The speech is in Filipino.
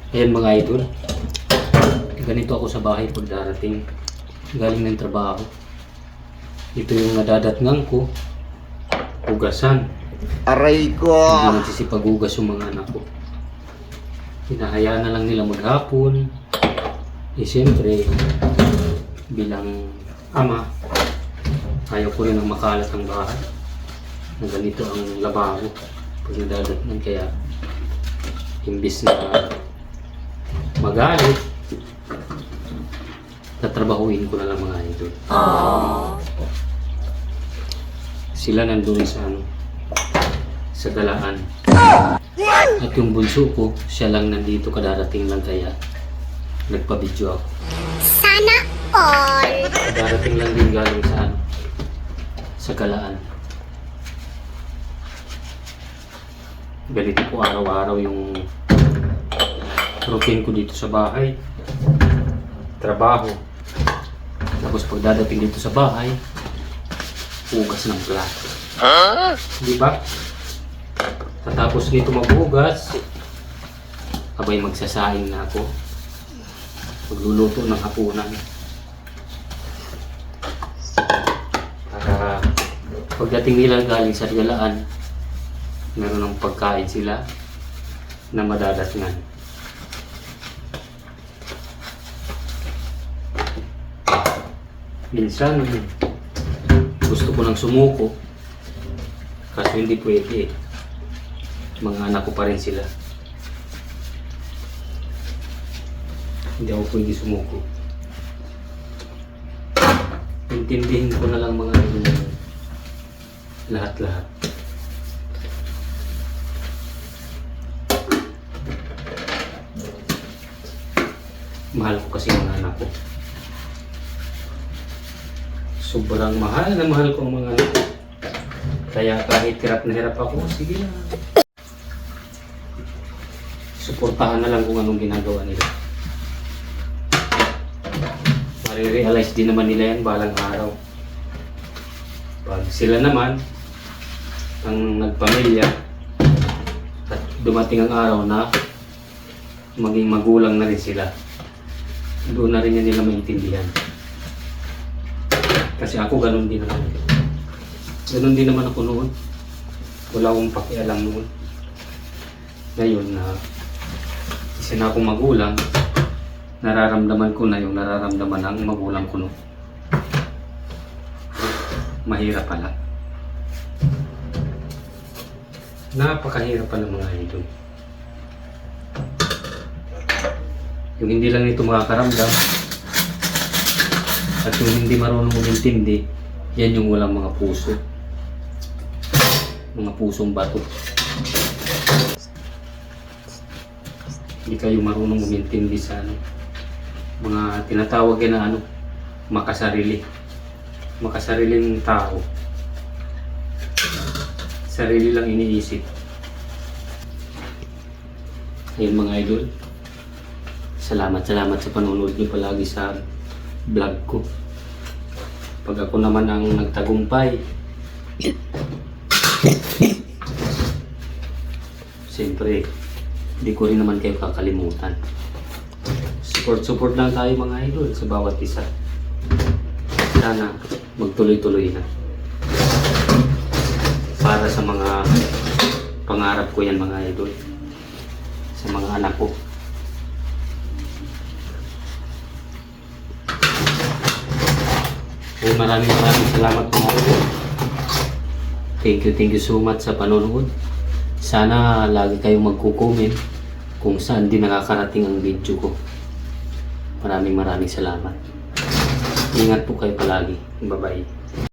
Ayan mga idol, ganito ako sa bahay pag darating galing ng trabaho. Ito yung nadadatngan ko, hugasan. Aray ko! Hindi nagsisipag-hugas yung mga anak ko. Hinahayaan na lang nila maghapon. Siyempre, bilang ama, ayaw ko rin ang makalat ang bahay na ganito ang lababo pag nadadatnan. Kaya imbis na magalit, tatrabahuin ko na lang mga idol. Sila nandun sa galaan. At yung bunso ko, siya lang nandito, kadarating lang kaya nagpa-video ako. Sana all! Kadarating lang din galing sa galaan. Ganito po araw-araw yung routine ko dito sa bahay. Trabaho. Tapos pag dadating dito sa bahay, hugas ng plato. Di ba? Tatapos dito maghugas, abay magsasaing na ako. Magluluto ng hapunan. Para pagdating nila galing sa galaan, meron ng pagkain sila na madadatnan. Minsan, gusto ko nang sumuko, kaso hindi pwede. Mga anak ko pa rin sila. Hindi ako pwede sumuko. Intindihin ko na lang mga lahat-lahat. Mahal ko kasi mga anak ko. Sobrang mahal na mahal ko ang mga anak ko. Kaya kahit hirap na hirap ako, sige na. Suportahan na lang kung anong ginagawa nila. Marirealize din naman nila yan balang araw. Pag sila naman ang nagpamilya at dumating ang araw na maging magulang na rin sila, doon na rin yan nila maintindihan. Kasi ako ganun din naman. Ganun din naman ako noon. Wala akong pakialam noon. Ngayon na isa na akong magulang, nararamdaman ko na yung nararamdaman ng magulang ko noon. Mahirap pala. Napakahirap pala mga idol. Yung hindi lang ito makakaramdam at yung hindi marunong umintindi, yan yung walang mga puso. Mga pusong bato. Hindi kayo marunong umintindi sa mga tinatawag na makasarili. Makasariling tao. Sarili lang iniisip. Ayun mga idol. Salamat sa panonood niyo palagi sa vlog ko. Pag ako naman ang nagtagumpay, siyempre, hindi ko rin naman kayo kakalimutan. Support lang tayo mga idol sa bawat isa. Sana magtuloy-tuloy na. Para sa mga pangarap ko yan mga idol. Sa mga anak ko. Maraming salamat mga idol. Thank you so much sa panonood. Sana lagi kayong magko-comment kung saan din nakakarating ang video ko. Maraming salamat. Ingat po kayo palagi. Bye-bye.